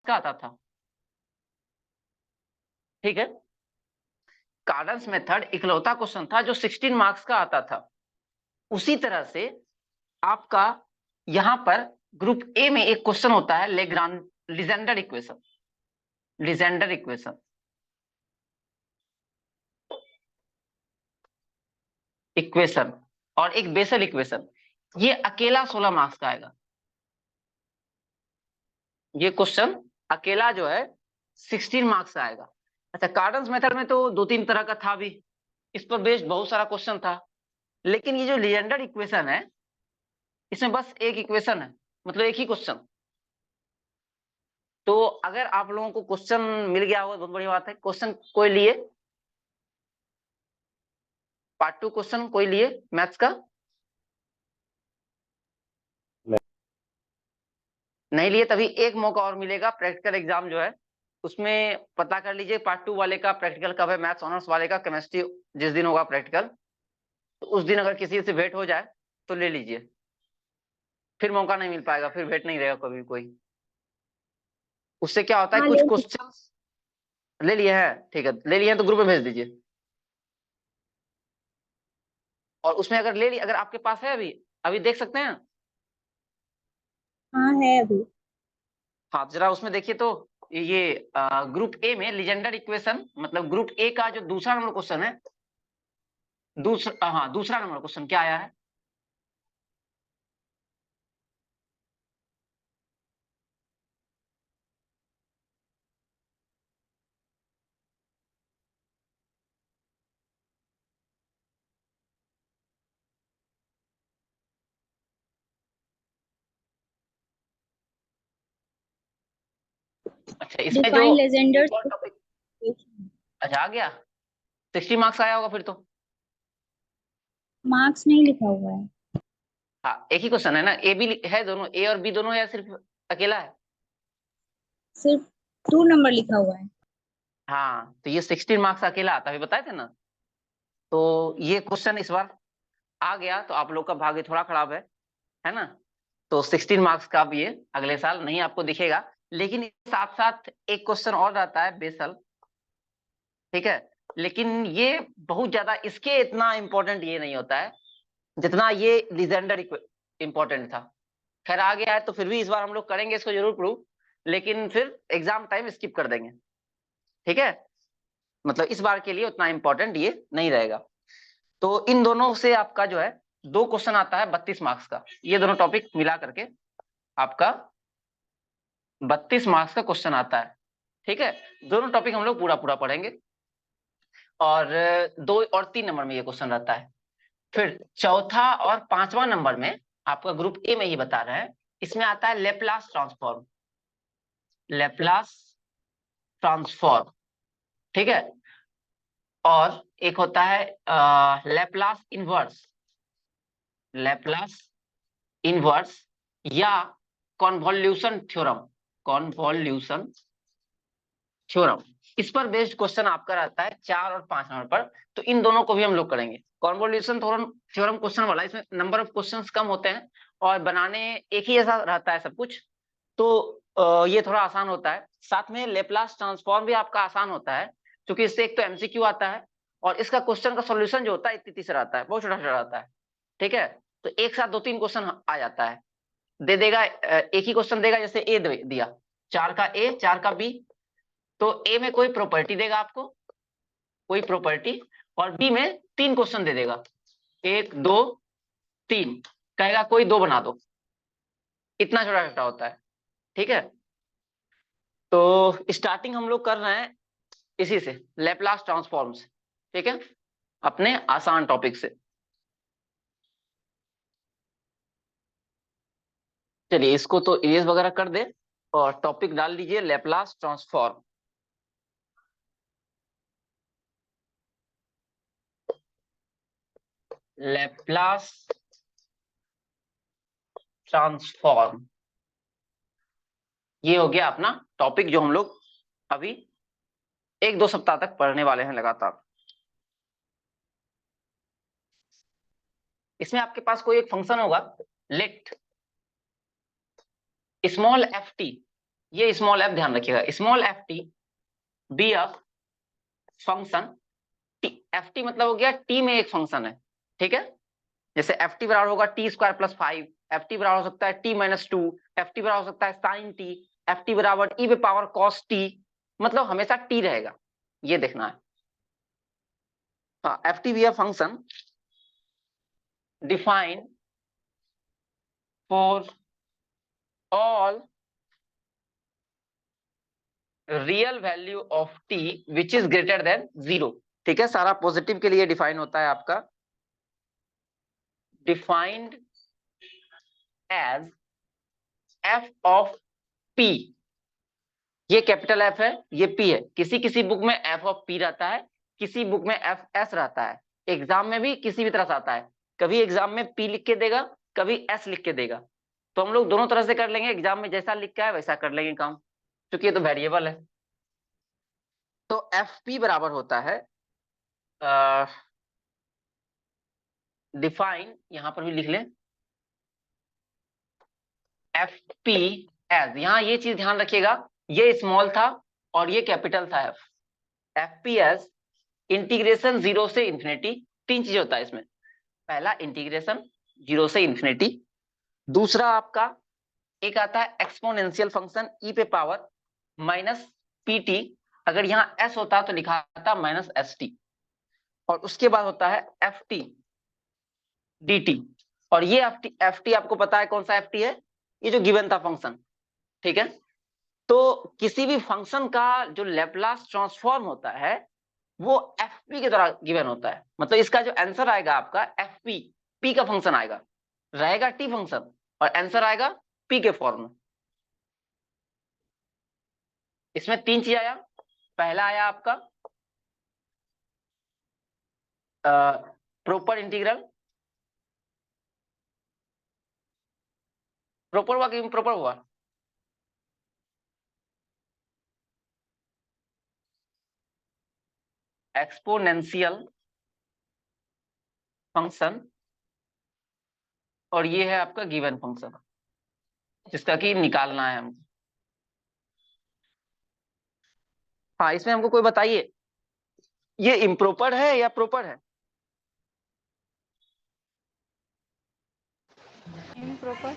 का आता था, ठीक है। कार्डन्स मेथड इकलौता क्वेश्चन था जो 16 मार्क्स का आता था। उसी तरह से आपका यहां पर ग्रुप ए में एक क्वेश्चन होता है Legender equation. Legender equation equation और एक बेसल इक्वेशन, ये अकेला 16 मार्क्स का आएगा। ये क्वेश्चन अकेला जो है 16 मार्क्स का आएगा। अच्छा, कार्डन्स मेथड में तो 2-3 तरह का था भी, इस पर बेस्ड बहुत सारा क्वेश्चन था। लेकिन ये जो लीजेंडर इक्वेशन है, इसमें बस एक इक्वेशन है, मतलब एक ही क्वेश्चन। तो अगर आप लोगों को क्वेश्चन मिल गया होगा बहुत बड़ी बात है। क्वेश्चन कोई लिए? पार्ट 2 क्वेश्चन कोई लिए मैथ्स का? नहीं लिए? तभी एक मौका और मिलेगा, प्रैक्टिकल एग्जाम जो है उसमें पता कर लीजिए पार्ट 2 वाले का प्रैक्टिकल कब है, मैथ्स ऑनर्स वाले का केमिस्ट्री जिस दिन होगा प्रैक्टिकल, तो उस दिन अगर किसी से भेंट हो जाए तो ले लीजिए, फिर मौका नहीं मिल पाएगा, फिर भेंट नहीं रहेगा कभी कोई। उससे क्या होता है, हाँ कुछ ले क्वेश्चन ले लिए हैं, ठीक है, ले लिए हैं तो ग्रुप में भेज दीजिए। और उसमें अगर ले लिए, अगर आपके पास है अभी अभी देख सकते हैं। हाँ है अभी। हाँ, जरा उसमें देखिए तो ये ग्रुप ए में लीजेंडर इक्वेशन, मतलब ग्रुप ए का जो दूसरा नंबर क्वेश्चन है, दूसरा, हाँ दूसरा नंबर क्वेश्चन क्या आया है? अच्छा, इसमें जो डिफाइन लेजेंडर्स। एक और टॉपिक, अच्छा आ गया, 60 मार्क्स आया होगा फिर तो। मार्क्स नहीं लिखा हुआ है। हाँ, एक ही क्वेश्चन है ना, ए बी है, दोनों ए और बी दोनों है या सिर्फ अकेला है? सिर्फ 2 नंबर लिखा हुआ है। हाँ, तो ये 16 मार्क्स अकेला आता है, बताए थे ना। तो ये क्वेश्चन इस बार आ गया तो आप लोग का भाग्य थोड़ा खराब है ना। तो 16 मार्क्स का भी ये अगले साल नहीं आपको दिखेगा। लेकिन साथ साथ एक क्वेश्चन और रहता है बेसल, ठीक है। लेकिन ये बहुत ज्यादा, इसके इतना इंपॉर्टेंट ये नहीं होता है जितना ये लीजेंडर इंपॉर्टेंट था। खैर आ गया है तो फिर भी इस बार हम लोग करेंगे इसको जरूर प्रूव, लेकिन फिर एग्जाम टाइम स्किप कर देंगे, ठीक है। मतलब इस बार के लिए उतना इंपॉर्टेंट ये नहीं रहेगा। तो इन दोनों से आपका जो है 2 क्वेश्चन आता है 32 मार्क्स का, ये दोनों टॉपिक मिला करके आपका 32 मार्क्स का क्वेश्चन आता है, ठीक है। दोनों टॉपिक हम लोग पूरा पूरा पढ़ेंगे, और 2 और 3 नंबर में ये क्वेश्चन रहता है। फिर चौथा और 5वां नंबर में आपका ग्रुप ए में ही बता रहे हैं, इसमें आता है लेप्लास ट्रांसफॉर्म। लेप्लास ट्रांसफॉर्म, ठीक है। और एक होता है लेप्लास इनवर्स, लेप्लास इनवर्स या कॉन्वोल्यूशन थ्योरम, कॉन्वोल्यूशन थ्योरम। इस पर बेस्ड क्वेश्चन आपका रहता है 4 और 5 नंबर पर। तो इन दोनों को भी हम लोग करेंगे। कॉन्वोल्यूशन थ्योरम थ्योरम क्वेश्चन वाला, इसमें नंबर ऑफ क्वेश्चंस कम होते हैं और बनाने एक ही जैसा रहता है सब कुछ, तो ये थोड़ा आसान होता है। साथ में लेप्लास ट्रांसफॉर्म भी आपका आसान होता है, क्योंकि इससे एक तो एमसीक्यू आता है और इसका क्वेश्चन का सॉल्यूशन जो होता है इतनी तीसरा आता है, बहुत छोटा छोटा आता है, ठीक है। तो एक साथ 2-3 क्वेश्चन आ जाता है, दे देगा एक ही क्वेश्चन देगा, जैसे ए दिया 4 का ए 4 का बी, तो ए में कोई प्रॉपर्टी देगा आपको, कोई प्रॉपर्टी, और बी में 3 क्वेश्चन दे देगा, 1 2 3, कहेगा कोई 2 बना दो। इतना छोटा छोटा होता है, ठीक है। तो स्टार्टिंग हम लोग कर रहे हैं इसी से, लेप्लास ट्रांसफॉर्म से, ठीक है, अपने आसान टॉपिक से। चलिए इसको तो इरेज वगैरह कर दे और टॉपिक डाल दीजिए लेप्लास ट्रांसफॉर्म। लेप्लास ट्रांसफॉर्म, ये हो गया अपना टॉपिक जो हम लोग अभी 1-2 सप्ताह तक पढ़ने वाले हैं लगातार। इसमें आपके पास कोई एक फंक्शन होगा, लेट स्मॉल एफ टी, ये स्मॉल एफ ध्यान रखिएगा, small F T be a function T. F T मतलब हो गया टी में एक फंक्शन है, ठीक है। जैसे एफ टी बराबर होगा T square plus 5, F t बराबर हो सकता है टी माइनस 2, एफ टी बराबर हो सकता है साइन टी, एफ टी बराबर ई पे पावर कॉस टी, मतलब हमेशा टी रहेगा, ये देखना है। हाँ, एफ टी भी है function define for all real value of T which is greater than 0, ठीक है। सारा पॉजिटिव के लिए डिफाइन होता है आपका, defined as F of P. ये कैपिटल एफ है, ये पी है। किसी किसी बुक में एफ ऑफ पी रहता है, किसी बुक में एफ एस रहता है। एग्जाम में भी किसी भी तरह से आता है, कभी एग्जाम में पी लिख के देगा, कभी एस लिख के देगा। तो हम लोग दोनों तरह से कर लेंगे, एग्जाम में जैसा लिख के है वैसा कर लेंगे काम, क्योंकि ये तो वेरिएबल है। तो एफ पी बराबर होता है डिफाइन, यहां पर भी लिख लें, एफ पी एज, यहां ये चीज ध्यान रखिएगा, ये स्मॉल था और ये कैपिटल था F. F P as integration 0 से इंफिनिटी, तीन चीज होता है इसमें। पहला इंटीग्रेशन 0 से इंफिनिटी, दूसरा आपका एक आता है एक्सपोनेंशियल फंक्शन ई पे पावर माइनस पी टी, अगर यहाँ एस होता तो लिखा था माइनस एस टी, और उसके बाद होता है एफ टी डी टी। और ये एफ टी आपको पता है कौन सा एफ टी है, ये जो गिवन था फंक्शन, ठीक है। तो किसी भी फंक्शन का जो लैप्लास ट्रांसफॉर्म होता है वो एफ पी के द्वारा गिवन होता है, मतलब इसका जो आंसर आएगा आपका एफ पी, पी का फंक्शन आएगा, रहेगा टी फंक्शन, और आंसर आएगा पी के फॉर्म में। इसमें तीन चीज आया, पहला आया आपका प्रॉपर इंटीग्रल, प्रॉपर हुआ कि इम्प्रॉपर हुआ, एक्सपोनेंशियल फंक्शन, और ये है आपका गिवन फंक्शन जिसका कि निकालना है हमको। हाँ, इसमें हमको कोई बताइए ये इम्प्रॉपर है या प्रॉपर है? इम्प्रॉपर।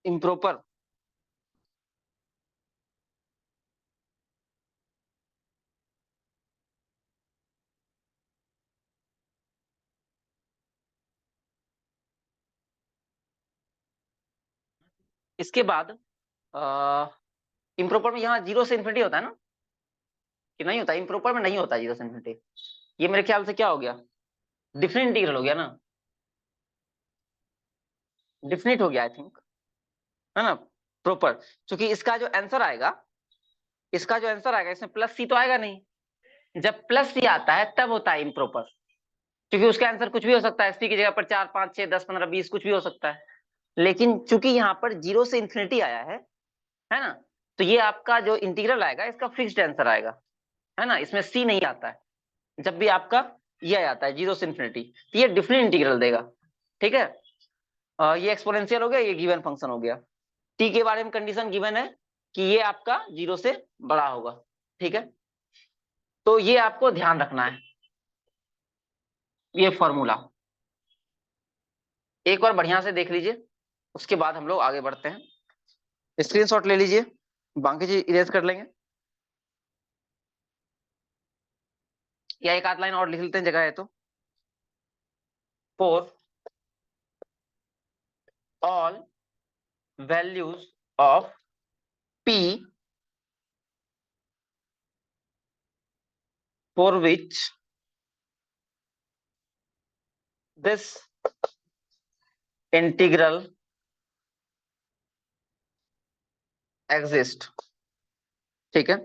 इम्प्रॉपर। इसके बाद इम्प्रॉपर में यहाँ 0 से इन्फिनिटी होता है ना, कि नहीं होता? इम्प्रॉपर में नहीं होता 0 से इन्फिनिटी। ये मेरे ख्याल से क्या हो गया, डिफरेंट इंटीग्रल हो गया ना, डिफिनिट हो गया आई थिंक, है ना। प्रॉपर, क्योंकि इसका जो आंसर आएगा, इसका जो आंसर आएगा इसमें प्लस सी तो आएगा नहीं, जब प्लस सी आता है तब होता है इम्प्रॉपर, क्योंकि उसका आंसर कुछ भी हो सकता है, सी की जगह पर 4 5 6 10 15 20 कुछ भी हो सकता है। लेकिन चूंकि यहाँ पर 0 से इन्फिनिटी आया है ना, तो ये आपका जो इंटीग्रल आएगा इसका फिक्स्ड आंसर आएगा, है ना। इसमें सी नहीं आता है, जब भी आपका ये आता है 0 से इन्फिनिटी, तो ये डिफरेंट इंटीग्रल देगा, ठीक है। ये एक्सपोनेंशियल हो गया, ये गिवन फंक्शन हो गया। टी के बारे में कंडीशन गिवन है कि ये आपका 0 से बड़ा होगा, ठीक है। तो ये आपको ध्यान रखना है, ये फॉर्मूला एक बार बढ़िया से देख लीजिए, उसके बाद हम लोग आगे बढ़ते हैं। स्क्रीनशॉट ले लीजिए, बाकी चीज इरेज कर लेंगे, या एक आध लाइन और लिख लेते हैं जगह है तो। For all values of P for which this integral exist, ठीक है।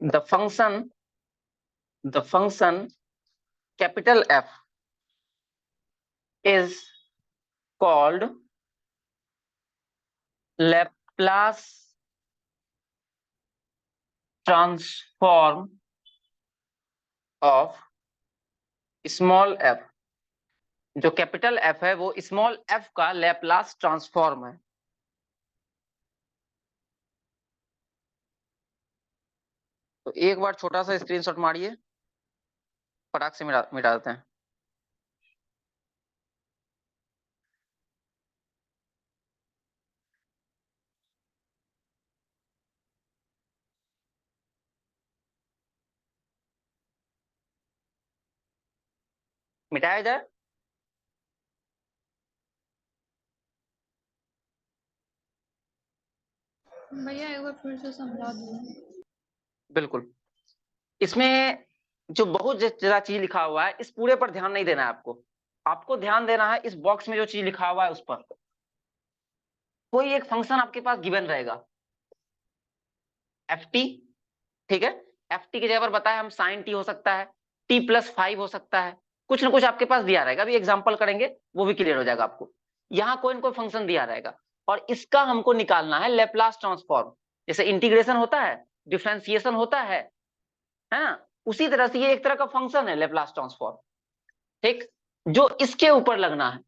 The function capital F is called Laplace transform of small F जो कैपिटल एफ है वो स्मॉल एफ का लैप्लास ट्रांसफॉर्म है। तो एक बार छोटा सा स्क्रीनशॉट मारिए, फटाक से मिटा देते हैं। मिटाया जाए। भैया एक बार फिर से समझा दो। बिल्कुल। इसमें जो बहुत ज्यादा चीज लिखा हुआ है, इस पूरे पर ध्यान नहीं देना है आपको। आपको ध्यान देना है इस बॉक्स में जो चीज लिखा हुआ है उस पर। कोई एक फंक्शन आपके पास गिवन रहेगा, एफ टी, ठीक है। एफ टी की जगह पर बताया हम साइन टी हो सकता है, t+5 हो सकता है, कुछ ना कुछ आपके पास दिया रहेगा। अभी एग्जांपल करेंगे वो भी क्लियर हो जाएगा आपको। यहाँ कोई ना कोई फंक्शन दिया रहेगा और इसका हमको निकालना है लेप्लास ट्रांसफॉर्म। जैसे इंटीग्रेशन होता है, डिफरेंशिएशन होता है ना, उसी तरह से ये एक तरह का फंक्शन है लेप्लास ट्रांसफॉर्म, ठीक। जो इसके ऊपर लगना है,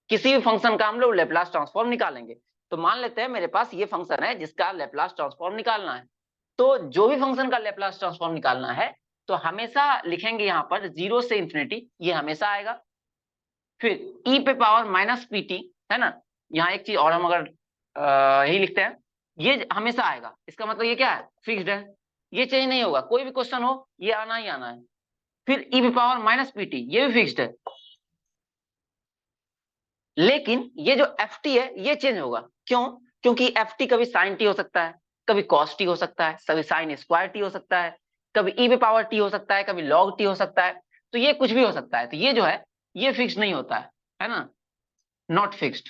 किसी भी फंक्शन का हम लोग लेप्लास ट्रांसफॉर्म निकालेंगे। तो मान लेते हैं मेरे पास ये फंक्शन है जिसका लेप्लास ट्रांसफॉर्म निकालना है। तो जो भी फंक्शन का लेप्लास ट्रांसफॉर्म निकालना है तो हमेशा लिखेंगे यहाँ पर 0 से इंफिनिटी, ये हमेशा आएगा। फिर e पे पावर माइनस पी टी, है ना। यहाँ एक चीज और हम अगर यही लिखते हैं, ये हमेशा आएगा। इसका मतलब ये क्या है, फिक्स्ड है, ये चेंज नहीं होगा। कोई भी क्वेश्चन हो ये आना ही आना है। फिर e पे पावर माइनस पी टी, ये भी फिक्स्ड है। लेकिन ये जो एफ टी है ये चेंज होगा। क्यों? क्योंकि एफ टी कभी साइन टी हो सकता है, कभी कॉस टी हो सकता है, कभी साइन स्क्वायर टी हो सकता है, कभी ई पे पावर टी हो सकता है, कभी लॉग टी हो सकता है। तो ये कुछ भी हो सकता है। तो ये जो है ये फिक्स नहीं होता है ना, नॉट फिक्स्ड।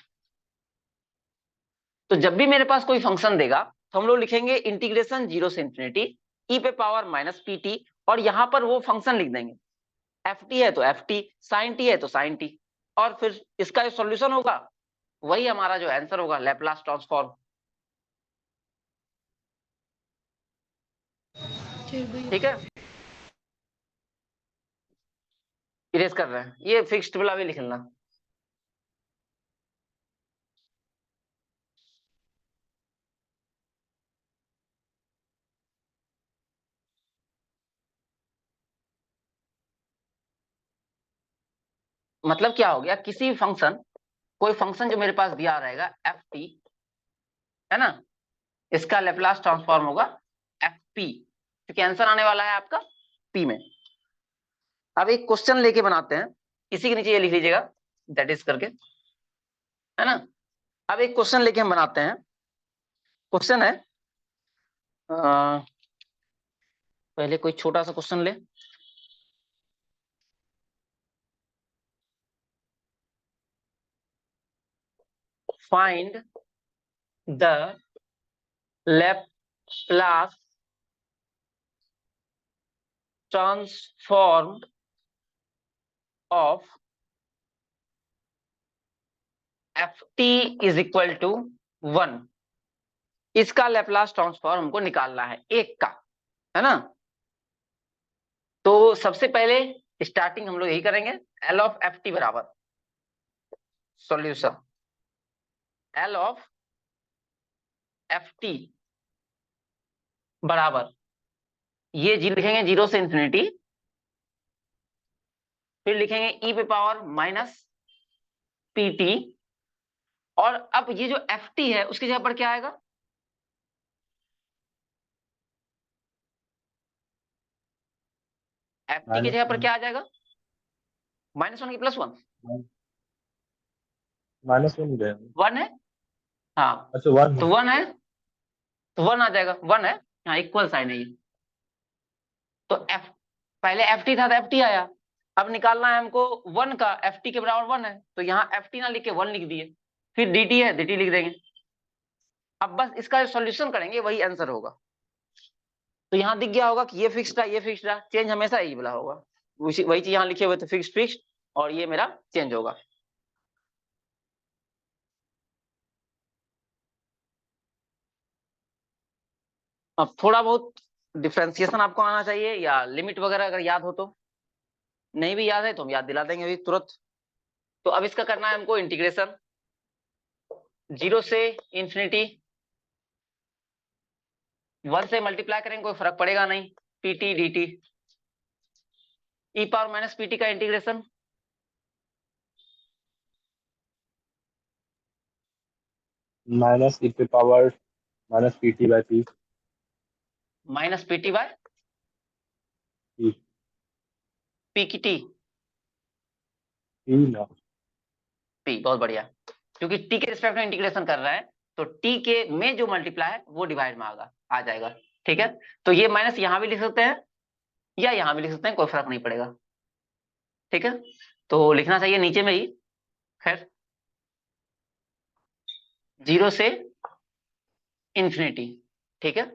तो जब भी मेरे पास कोई फंक्शन देगा तो हम लोग लिखेंगे इंटीग्रेशन 0 से इंफिनिटी ई पे पावर माइनस पी टी, और यहां पर वो फंक्शन लिख देंगे। एफ टी है तो एफ टी, साइन टी है तो साइन टी, और फिर इसका जो सॉल्यूशन होगा वही हमारा जो आंसर होगा, लैप्लास ट्रांसफॉर्म। ठीक है, इरेज कर रहे हैं, ये फिक्स्ड वाला भी लिख लेना। मतलब क्या हो गया, किसी भी फंक्शन, कोई फंक्शन जो मेरे पास दिया रहेगा एफ टी, है ना, इसका लेप्लास ट्रांसफॉर्म होगा एफ पी, क्योंकि आंसर आने वाला है आपका पी में। अब एक क्वेश्चन लेके बनाते हैं, इसी के नीचे ये लिख लीजिएगा दैट इज करके, है ना। अब एक क्वेश्चन लेके हम बनाते हैं। क्वेश्चन है पहले कोई छोटा सा क्वेश्चन ले। Find the Laplace transform of F T is equal to 1। इसका लेप्लास ट्रांसफॉर्म हमको निकालना है एक का, है ना। तो सबसे पहले स्टार्टिंग हम लोग यही करेंगे, एल ऑफ एफ टी बराबर solution L of F t बराबर, ये जी लिखेंगे 0 से इंफिनिटी, फिर लिखेंगे ई पे पावर माइनस पी टी, और अब ये जो एफ टी है उसकी जगह पर क्या आएगा, एफ टी की जगह पर क्या आ जाएगा, -1 की +1, -1 हो जाएगा। 1 है, हाँ अच्छा 1 तो 1 है, तो 1 आ जाएगा, 1 है, हाँ इक्वल साइन है ये। तो एफ, पहले एफ टी था तो एफ टी आया, अब निकालना है हमको 1 का, एफ टी के बराबर 1 है, तो यहाँ एफ टी ना लिख के 1 लिख दिए, फिर डी टी है डी टी लिख देंगे। अब बस इसका जो सॉल्यूशन करेंगे वही आंसर होगा। तो यहाँ दिख गया होगा कि ये फिक्स्ड है, ये फिक्स्ड है, चेंज हमेशा यही वाला होगा। वही चीज यहाँ लिखे हुए थे, फिक्स्ड फिक्स्ड, और ये मेरा चेंज होगा। अब थोड़ा बहुत डिफरेंशिएशन आपको आना चाहिए, या लिमिट वगैरह अगर याद हो तो। नहीं भी याद है तो हम याद दिला देंगे अभी तुरंत। तो अब इसका करना है हमको इंटीग्रेशन 0 से इंफिनिटी, 1 से मल्टीप्लाई करेंगे कोई फर्क पड़ेगा नहीं, PT dt, e power minus PT का इंटीग्रेशन माइनस e पे power minus pt by p minus PT by p P की टी, p ना पी, बहुत बढ़िया। क्योंकि टी के रिस्पेक्ट में इंटीग्रेशन कर रहा है तो टी के में जो मल्टीप्लाई है वो डिवाइड में आ जाएगा। ठीक है, तो ये माइनस यहां भी लिख सकते हैं या यहां भी लिख सकते हैं, कोई फर्क नहीं पड़ेगा। ठीक है, तो लिखना चाहिए नीचे में ही। खैर 0 से इंफिनिटी। ठीक है,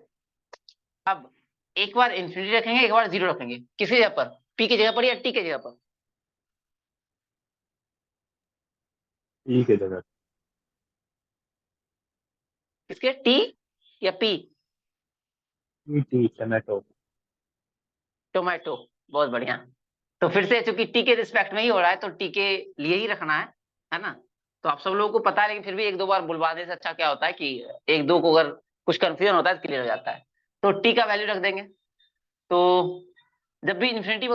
अब एक बार इंफिनिटी रखेंगे, एक बार 0 रखेंगे, किसी जगह पर, पी की जगह पर या टी की जगह पर? p के जगह किसके, टी या पी? t टमाटो टोमेटो, बहुत बढ़िया। तो फिर से चूंकि टी के रिस्पेक्ट में ही हो रहा है तो टी के लिए ही रखना है ना। तो आप सब लोगों को पता है, लेकिन फिर भी एक दो बार बुलवाने से अच्छा क्या होता है कि एक दो को अगर कुछ कंफ्यूजन होता है तो क्लियर हो जाता है। तो टी का वैल्यू रख देंगे। तो जब भी इन्फिनिटी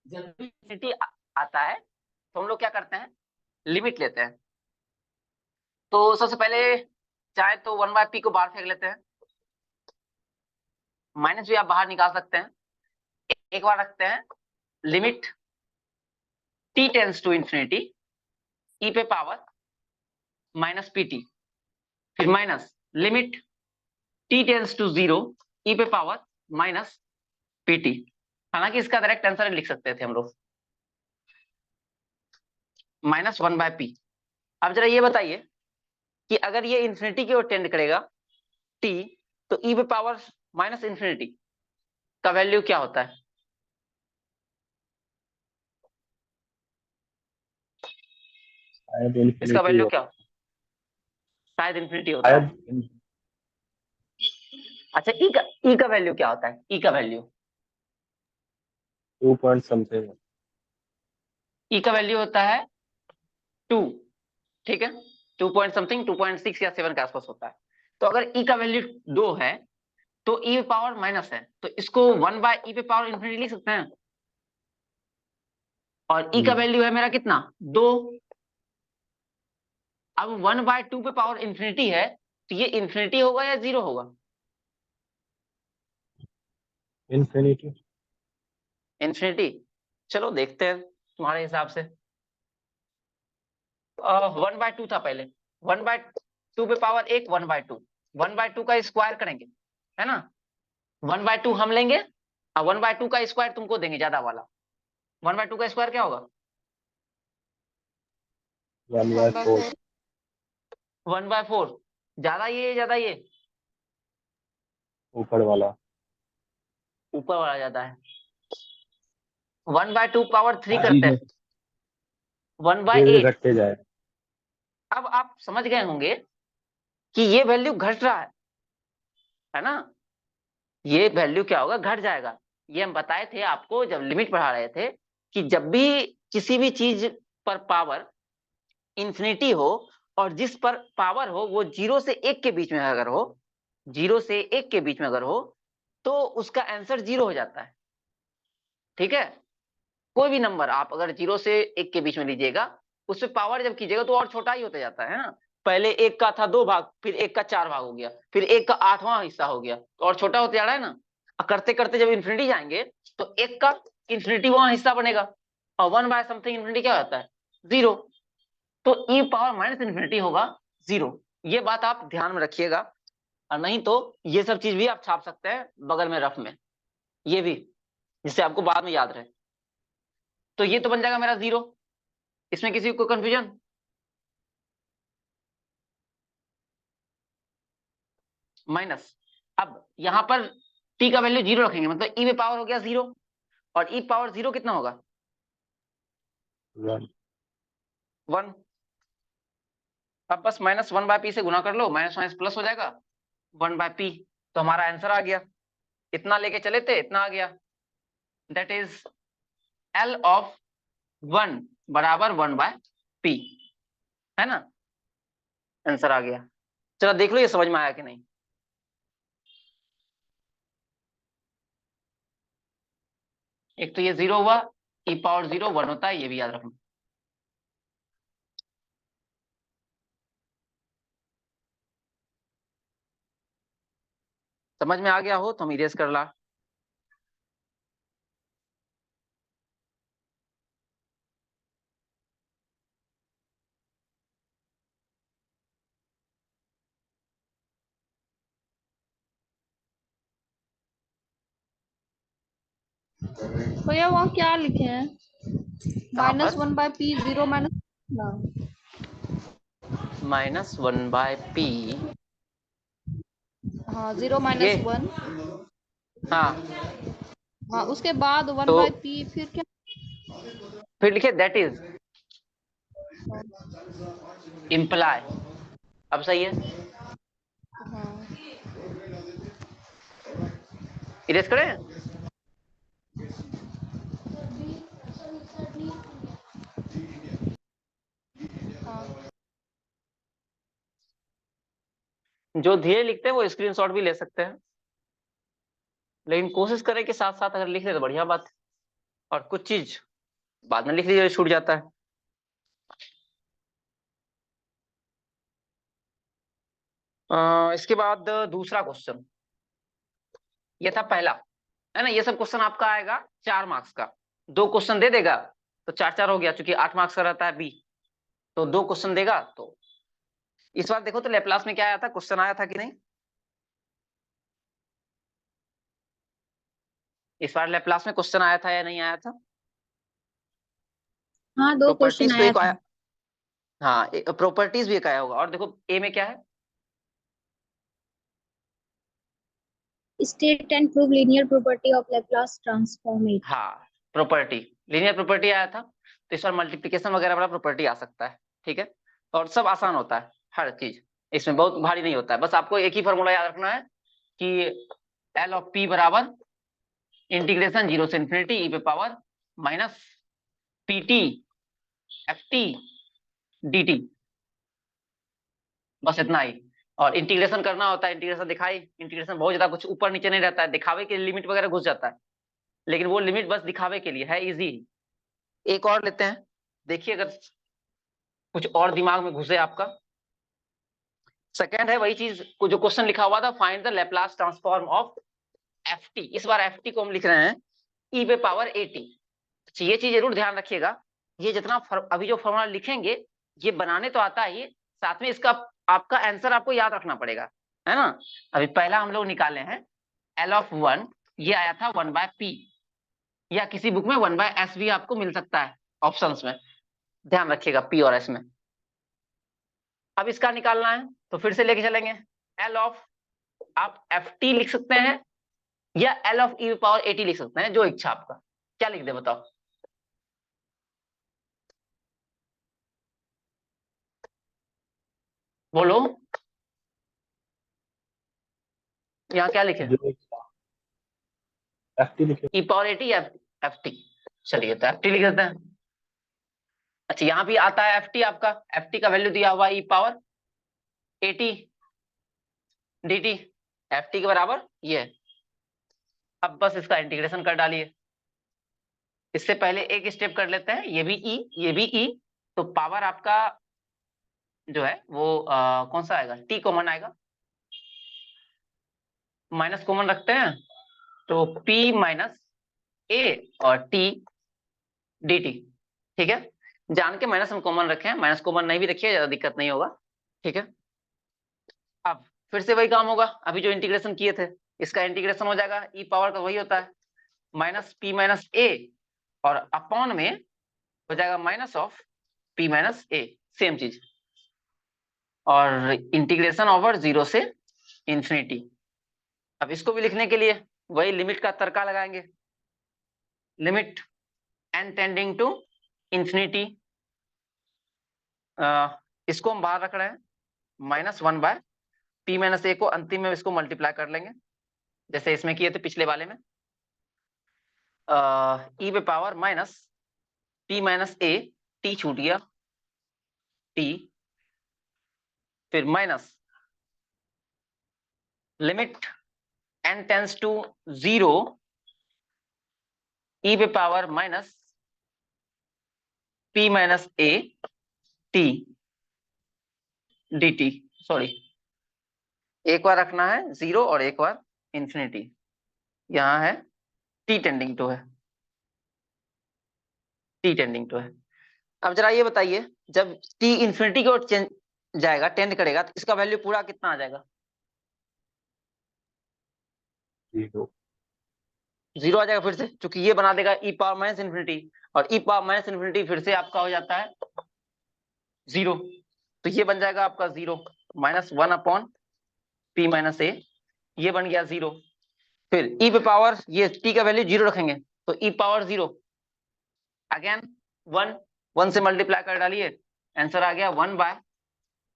जब भी इन्फिनिटी आता है तो हम लोग क्या करते हैं, लिमिट लेते हैं। तो सबसे पहले चाहे तो 1/p को बाहर फेंक लेते हैं, माइनस भी आप बाहर निकाल सकते हैं। एक बार रखते हैं limit t tends to infinity e पे पावर माइनस pt, फिर minus limit t tends to 0 e पे पावर माइनस pt। हालांकि इसका डायरेक्ट आंसर लिख सकते थे हम लोग -1/p। अब जरा ये बताइए कि अगर ये इंफिनिटी की ओर टेंड करेगा t, तो e पे पावर माइनस इंफिनिटी का वैल्यू क्या होता है? शायद इसका इन्फिनिटी वैल्यू हो क्या, शायद इंफिनिटी होता है। शायद अच्छा, e का वैल्यू क्या होता है? e का वैल्यू 2 पॉइंट समथिंग e का वैल्यू होता है 2। ठीक है, 2 पॉइंट समथिंग, 2.6 या 7 के आसपास होता है। तो अगर e का वैल्यू 2 है तो e पावर माइनस है, तो इसको 1/e पे पावर इंफिनिटी लिख सकते हैं। और e का वैल्यू है मेरा कितना, 2। अब 1/2 पे पावर इंफिनिटी है तो ये इंफिनिटी होगा या 0 होगा? Infinity infinity. चलो देखते हैं तुम्हारे हिसाब से। 1/2 था पहले, 1/2 पे पावर 1, 1/2, 1/2 का स्क्वायर करेंगे, है ना। 1/2 हम लेंगे और 1/2 का स्क्वायर तुमको देंगे, ज्यादा वाला। 1/2 का स्क्वायर क्या होगा? 1/4 1/4। ज्यादा ये ऊपर वाला ऊपर वाला ज्यादा है। 1/2 पावर 3 करते धीरे हैं, 1/8। धीरे घटते जाए अब आप समझ गए होंगे कि ये वैल्यू घट रहा है ना। ये वैल्यू क्या होगा, घट जाएगा। ये हम बताए थे आपको जब लिमिट पढ़ा रहे थे कि जब भी किसी भी चीज पर पावर इंफिनिटी हो और जिस पर पावर हो वो 0 से 1 के बीच में अगर हो, 0 से 1 के बीच में अगर हो तो उसका आंसर 0 हो जाता है। ठीक है, कोई भी नंबर आप अगर 0 से 1 के बीच में लीजिएगा, उससे पावर जब कीजिएगा तो और छोटा ही होता जाता है ना। पहले 1 का था 2 भाग, फिर 1 का 4 भाग हो गया, फिर 1 का 8वां हिस्सा हो गया, तो और छोटा होता जा रहा है ना। और करते करते जब इंफिनिटी जाएंगे तो 1 का इंफिनिटी वहां हिस्सा बनेगा, और 1/समथिंग इंफिनिटी क्या होता है, 0। तो e पावर माइनस इंफिनिटी होगा 0। ये बात आप ध्यान में रखिएगा, और नहीं तो ये सब चीज भी आप छाप सकते हैं बगल में रफ में, ये भी, जिससे आपको बाद में याद रहे। तो ये तो बन जाएगा मेरा 0। इसमें किसी को कंफ्यूजन? माइनस। अब यहां पर t का वैल्यू 0 रखेंगे, मतलब e में पावर हो गया 0, और e पावर 0 कितना होगा, 1 1। अब बस -1/p से गुना कर लो, माइनस माइनस प्लस हो जाएगा 1/p। तो हमारा आंसर आ गया, इतना लेके चले थे, इतना आ गया, दैट इज L ऑफ 1 बराबर 1/P, है ना, आंसर आ गया। चलो देख लो ये समझ में आया कि नहीं। एक तो ये 0 हुआ, e पावर 0 1 होता है, ये भी याद रखना। समझ में आ गया हो तो हम इरेज कर ला। भैया वहाँ क्या लिखे हैं? कहाँ पर? -1/P 0 माइनस -1/P, हाँ 0 ये - 1, हाँ, हाँ उसके बाद तो 1/P फिर क्या? फिर लिखे दैट इज इम्प्लाई। अब सही है, हाँ इरेज करें। हाँ जो धीरे लिखते हैं वो स्क्रीनशॉट भी ले सकते हैं, लेकिन कोशिश करें कि साथ साथ अगर लिख ले तो बढ़िया बात है, और कुछ चीज बाद में लिख लीजिए, छूट जाता है। इसके बाद दूसरा क्वेश्चन, ये था पहला, है ना। ये सब क्वेश्चन आपका आएगा 4 मार्क्स का, 2 क्वेश्चन दे देगा तो 4-4 हो गया, क्योंकि 8 मार्क्स का रहता है बी, तो 2 क्वेश्चन देगा। तो इस बार देखो तो लैपलास में क्या आया था, क्वेश्चन आया था कि नहीं? इस बार लैपलास में क्वेश्चन आया था या नहीं आया था? हाँ 2 क्वेश्चन प्रॉपर्टीज तो आया एक था। आया, हाँ प्रॉपर्टीज भी एक आया होगा। और देखो ए में क्या है, state and prove linear property of Laplace transform. हाँ प्रॉपर्टी, लीनियर प्रॉपर्टी आया था, तो इस बार मल्टीप्लिकेशन वगैरह वाला प्रॉपर्टी आ सकता है, ठीक है। और सब आसान होता है, हर चीज इसमें बहुत भारी नहीं होता है, बस आपको एक ही फॉर्मूला याद रखना है कि एल ऑफ पी बराबर इंटीग्रेशन 0 से इन्फिनिटी ई पे power minus P T f T D T, बस इतना ही। और इंटीग्रेशन करना होता है, इंटीग्रेशन दिखाई, इंटीग्रेशन बहुत ज्यादा कुछ ऊपर नीचे नहीं रहता है, दिखावे के लिमिट वगैरह घुस जाता है, लेकिन वो लिमिट बस दिखावे के लिए है, इजी। एक और लेते हैं, देखिए अगर कुछ और दिमाग में घुसे आपका। सेकंड है वही चीज जो क्वेश्चन लिखा हुआ था, find the Laplace transform of F T. इस बार एफ टी को हम लिख रहे हैं ई पे पावर ए टी। ये चीज जरूर ध्यान रखिएगा, ये जितना अभी जो फॉर्मूला लिखेंगे ये बनाने तो आता ही, साथ में इसका आपका आंसर आपको याद रखना पड़ेगा, है ना। अभी पहला हम लोग निकाले हैं एल ऑफ 1, ये आया था 1/P, या किसी बुक में 1/S भी आपको मिल सकता है ऑप्शंस में, ध्यान रखिएगा पी और एस में। अब इसका निकालना है तो फिर से लेके चलेंगे, एल ऑफ, आप एफ टी लिख सकते हैं या L of E power a T लिख सकते हैं, जो इच्छा आपका। क्या लिख दे बताओ? बोलो, यहाँ क्या लिखे? जो एफ टी लिखे। ई पावर ए टी या एफ टी? चलिए तो एफ टी लिख देते हैं। अच्छा यहाँ भी आता है एफ टी, आपका एफ टी का वैल्यू दिया हुआ e power a T D t, f t के बराबर ये है। अब बस इसका इंटीग्रेशन कर डालिए। इससे पहले एक स्टेप कर लेते हैं, ये भी ई, ये भी ई, तो पावर आपका जो है वो कौन सा आएगा, टी कॉमन आएगा, माइनस कॉमन रखते हैं तो पी माइनस ए और टी डी टी, ठीक है। जान के माइनस हम कॉमन रखें, माइनस कॉमन नहीं भी रखिए, ज्यादा दिक्कत नहीं होगा, ठीक है। अब फिर से वही काम होगा, अभी जो इंटीग्रेशन किए थे इसका इंटीग्रेशन हो जाएगा, ई पावर का वही होता है माइनस पी माइनस ए, और अपॉन में हो जाएगा minus of P minus A, same चीज, और इंटीग्रेशन ओवर 0 से इंफिनिटी। अब इसको भी लिखने के लिए वही लिमिट का तड़का लगाएंगे, limit N tending to infinity, इसको हम बाहर रख रहे हैं -1/P - A को अंतिम में इसको मल्टीप्लाई कर लेंगे, जैसे इसमें किए थे पिछले वाले में, ई पे power minus T minus A, T छूट गया, टी, फिर minus limit n tends to 0 E पे power minus p minus A T D T. Sorry, एक बार रखना है 0 और एक बार इंफिनिटी। यहाँ है t टेंडिंग टू है, t टेंडिंग टू है। अब जरा ये बताइए, जब t इंफिनिटी की ओर जाएगा, टेंड करेगा, तो इसका वैल्यू पूरा कितना आ जाएगा? 0। 0 आ जाएगा फिर से, क्योंकि ये बना देगा e पावर माइनस इन्फिनिटी, और e पावर माइनस इन्फिनिटी फिर से आपका हो जाता है 0। तो ये बन जाएगा आपका 0 माइनस 1 अपॉन p माइनस ए, ये बन गया 0। फिर e पे पावर, ये t का वैल्यू 0 रखेंगे, तो e पावर 0 अगेन 1, 1 से मल्टीप्लाई कर डालिए, आंसर आ गया 1 बाय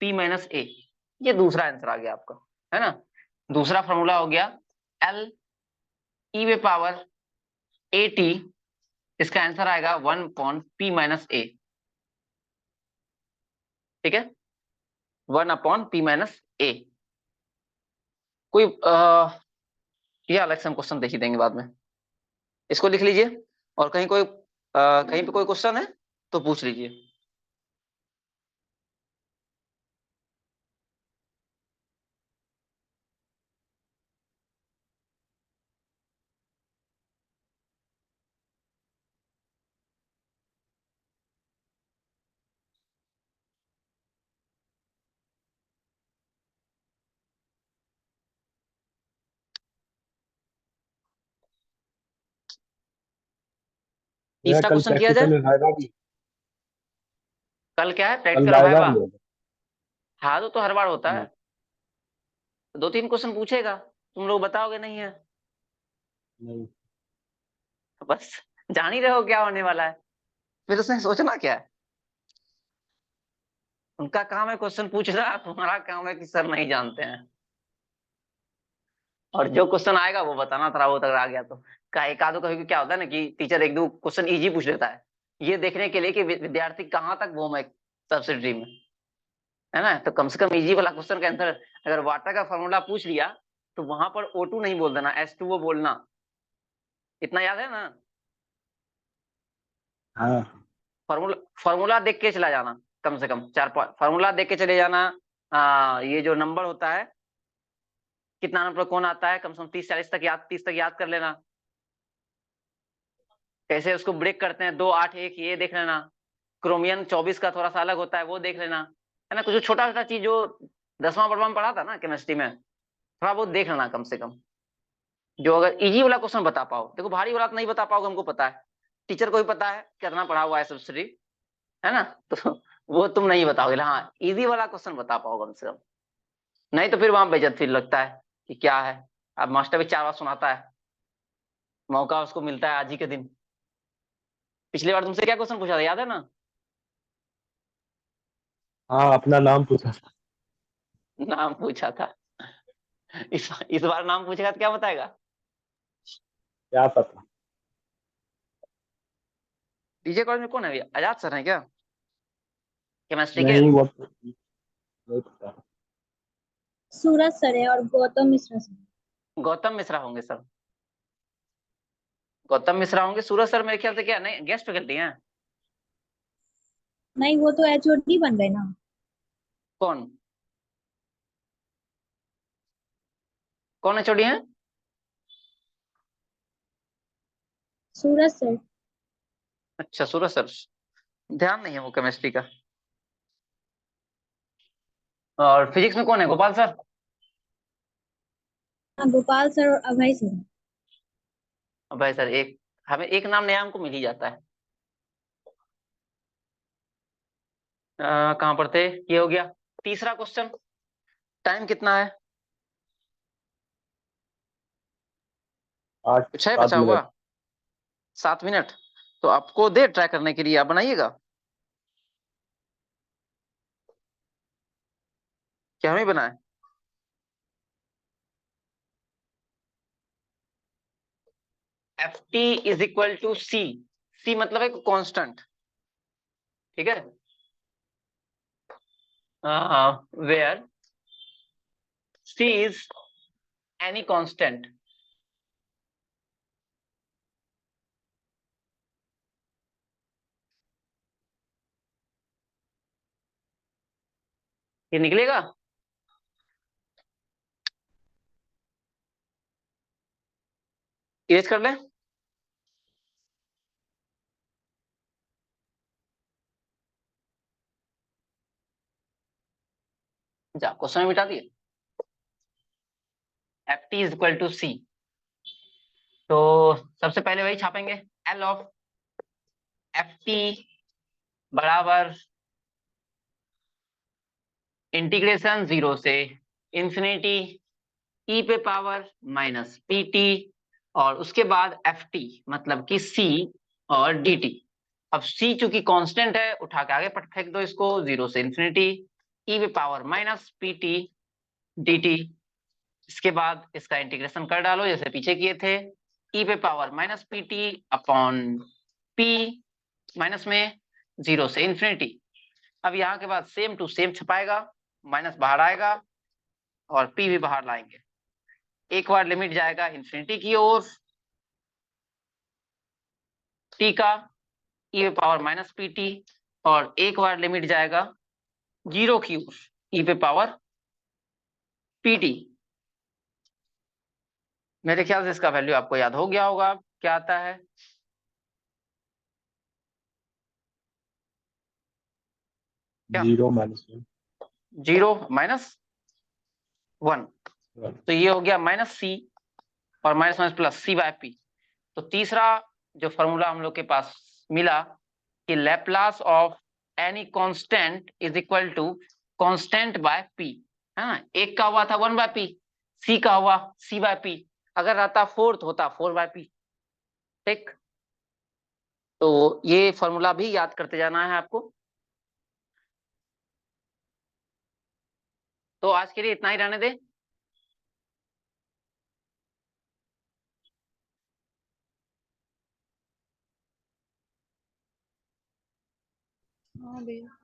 p माइनस ए। ये दूसरा आंसर आ गया आपका, है ना। दूसरा फॉर्मूला हो गया l e पे पावर ए टी, इसका आंसर आएगा 1 अपॉन p माइनस ए, ठीक है, 1 अपॉन p माइनस ए। कोई ये अलग से हम क्वेश्चन देख ही देंगे बाद में, इसको लिख लीजिए। और कहीं कोई कहीं पे कोई क्वेश्चन है तो पूछ लीजिए। मेरा तीसरा कल क्वेश्चन किया प्रैक्टिकल जाए। में वाइवा भी, कल क्या है? कल प्रैक्टिकल और वाइवा वाइवा। भी होगा। हाँ तो हर बार होता है, हम्म, 2-3 क्वेश्चन पूछेगा, तुम लोग बताओगे नहीं है, नहीं। तो बस जान ही रहे हो क्या होने वाला है, फिर उसमें सोचना क्या है। उनका काम है क्वेश्चन पूछना, तुम्हारा काम है कि सर नहीं जानते हैं, और जो क्वेश्चन आएगा वो बताना, थोड़ा बहुत अगर आ गया तो। का एक आधो कभी क्या होता है ना कि टीचर एक दो क्वेश्चन इजी पूछ लेता है, ये देखने के लिए कि विद्यार्थी कहाँ तक वो है सब्सिडी में, है ना। तो कम से कम इजी वाला क्वेश्चन का आंसर, अगर वाटर का फॉर्मूला पूछ लिया तो वहां पर O2 नहीं बोल देना, H2O बोलना, इतना याद है ना। हाँ, फॉर्मूला फॉर्मूला देख के चला जाना, कम से कम 4-5 फॉर्मूला देख के चले जाना। ये जो नंबर होता है, कितना नंबर कौन आता है, कम से कम 30-40 तक याद, 30 तक याद कर लेना। कैसे उसको ब्रेक करते हैं, 2, 8, 1, ये देख लेना। क्रोमियम 24 का थोड़ा सा अलग होता है, वो देख लेना, है ना। कुछ छोटा छोटा चीज जो 10वां बड़वा में पढ़ा था ना केमिस्ट्री में, थोड़ा बहुत देख लेना कम से कम। जो अगर इजी वाला क्वेश्चन बता पाओ, देखो भारी वाला तो नहीं बता पाओगे, हमको पता है, टीचर को भी पता है कितना पढ़ा हुआ है सब्सिडी, है ना। तो वो तुम नहीं बताओगे, हाँ इजी वाला क्वेश्चन बता पाओ कम से कम। नहीं तो फिर वहां बेइज्जत फील लगता है कि क्या है, अब मास्टर भी 4 बार सुनाता है, मौका उसको मिलता है आज ही के दिन। पिछली बार तुमसे क्या क्वेश्चन पूछा था, याद है ना? हाँ, अपना नाम पूछा था। नाम पूछा था। इस बार नाम पूछेगा तो क्या बताएगा? क्या पता। डीजे कॉलेज में कौन है अभी, आजाद सर है क्या, केमिस्ट्री के? नहीं, वो तो नहीं पता। सूरज सर है और गौतम मिश्रा सर। गौतम मिश्रा होंगे सर, गौतम मिश्रा होंगे। सूरज सर मेरे ख्याल से क्या नहीं गेस्ट फैकल्टी हैं। नहीं, वो तो एचओडी बन गए ना। कौन कौन एचओडी हैं? सूरज सर। अच्छा सूरज सर, ध्यान नहीं है वो केमिस्ट्री का। और फिजिक्स में कौन है, गोपाल सर? हाँ, गोपाल सर और अभय सर। भाई सर, एक हमें एक नाम नया हमको मिल ही जाता है। कहाँ पर थे, ये हो गया तीसरा क्वेश्चन। टाइम कितना है? 8 कुछ है 7 बचा हुआ? Minute 7 minute. तो आपको दे ट्राई करने के लिए, आप बनाइएगा, क्या हमें बनाए? F T is equal to c, c मतलब है कांस्टेंट, ठीक है, where c is any constant, ये निकलेगा। इरेज कर लें, जा क्वेश्चन मिटा दिए। F T is equal to c, तो सबसे पहले वही छापेंगे, एल ऑफ एफ टी बराबर इंटीग्रेशन 0 से इंफिनिटी ई पे पावर माइनस पी टी, और उसके बाद एफ टी मतलब कि सी और डी टी। अब सी चूंकि कांस्टेंट है, उठा के आगे फेंक दो इसको, 0 से इंफिनिटी ई पे power minus P T D T. इसके बाद इसका इंटीग्रेशन कर डालो जैसे पीछे किए थे, ई पे power minus P T upon P minus में 0 से इंफिनिटी। अब यहाँ के बाद सेम टू सेम छपाएगा, माइनस बाहर आएगा और पी भी बाहर लाएंगे। एक बार लिमिट जाएगा इंफिनिटी की ओर टी का ई पावर माइनस पी टी, और एक बार लिमिट जाएगा 0 की ओर ई पे पावर पी टी। मेरे ख्याल से इसका वैल्यू आपको याद हो गया होगा क्या आता है। क्या? 0 -1 0 माइनस 1, 1। तो ये हो गया माइनस सी और minus minus plus C by P. तो तीसरा जो फॉर्मूला हम लोग के पास मिला कि Laplace of any constant is equal to constant by P, है ना। एक का हुआ था 1 बाय पी, सी का हुआ सी बाय पी, अगर रहता 4 तो होता 4 बाय पी, ठीक। तो ये फॉर्मूला भी याद करते जाना है आपको। तो आज के लिए इतना ही रहने दे। हाँ भैया।